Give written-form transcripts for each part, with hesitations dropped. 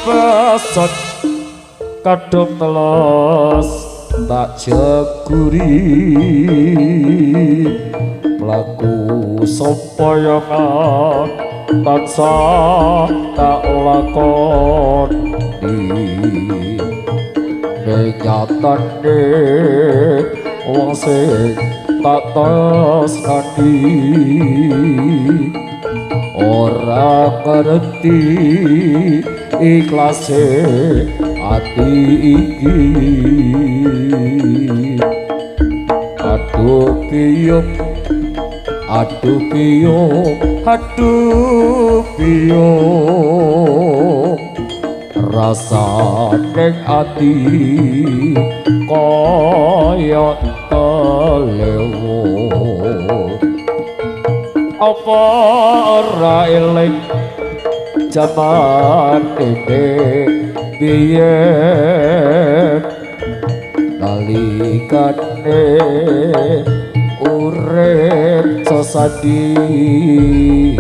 pasat kadung telos tak jeguri mlaku supaya tansah tak lakoni nyatane wong sing tak tresnani ora ngerti ikhlase ati iki aduh piyuh aduh piyuh aduh piyuh rasa ning ati kaya telewo apa ora eling jaman ini biyen nalikane urip sesadilan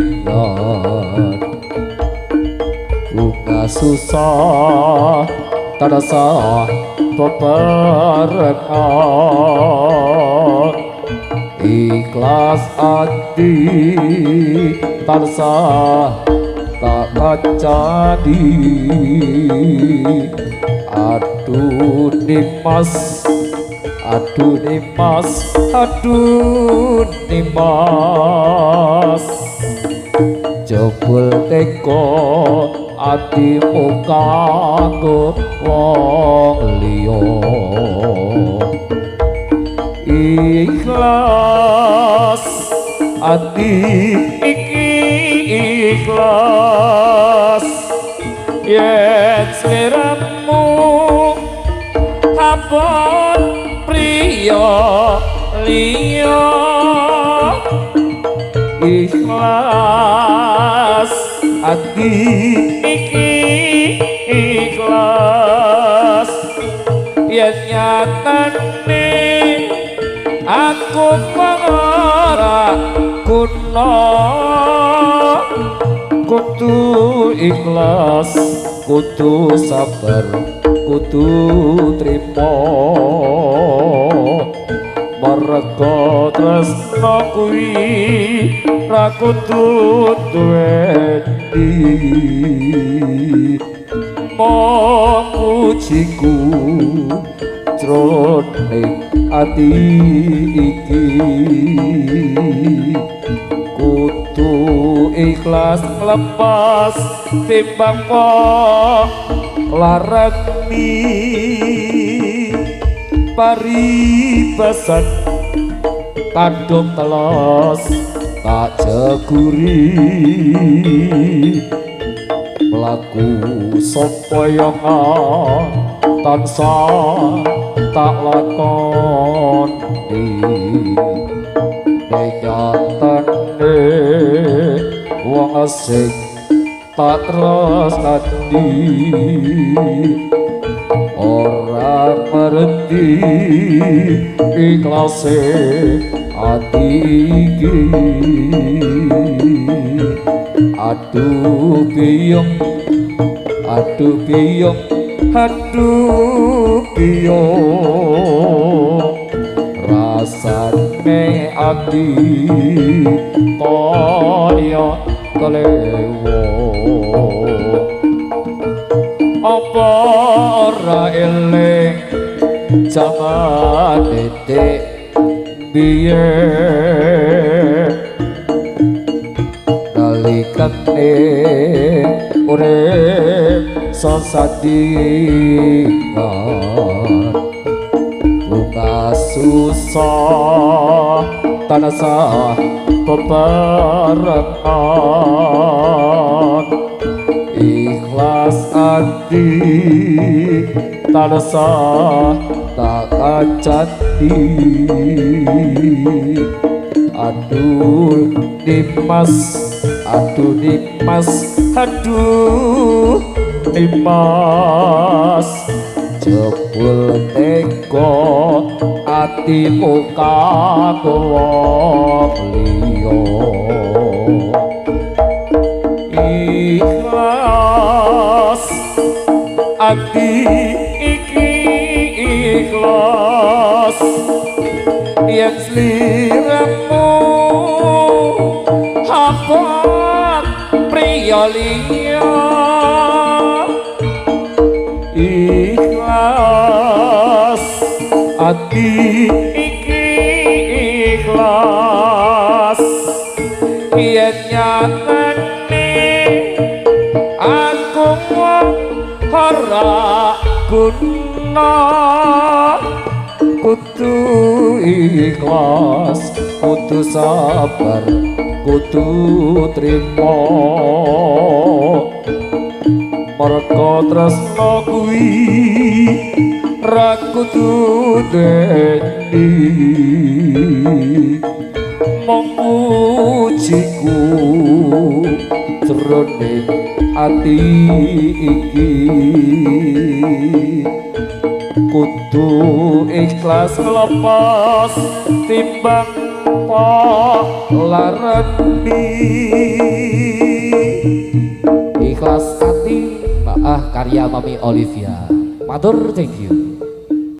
bunga susah tansah bebarengan ikhlas ati tansah tak kacadi aduh Dimas aduh Dimas aduh Dimas jebul teko atimu kanggo wong liya ikhlas ati iki ikhlas yen sliramu apun priya liya ikhlas ati iki ikhlas yen nyatane aku ora guna kudu ikhlas kudu sabar kudu trima marga tresna kuwi ra kudu duweni pujiku jroning ati iki kudu ikhlas lepas timbang larani paribasan kadung telos tak jeguri mlaku supaya tansah tak lakoni nyatane wong sing tak tresnani ora ngerti ikhlase ati iki aduh piyuh aduh piyuh aduh piyuh rasane ati kaya kelewo apa ora eling jaman detik biyen nalikane urip sesadilan bunga susah tansah bebarengan ikhlas ati tansah tak kacati aduh Dimas aduh Dimas aduh Dimas jebul teko atimu kanggo wong liya ikhlas ati iki ikhlas yen sliramu hafat priya liya ikhlas ati iki ikhlas yen nyatane aku ora guna kudu ikhlas kudu sabar kudu trimo merga tresna kuwi ra kudu deni mung pujiku jroning ati iki kudu ikhlas nglepas timbang larani ikhlas ati karya Mami Olivia matur thank you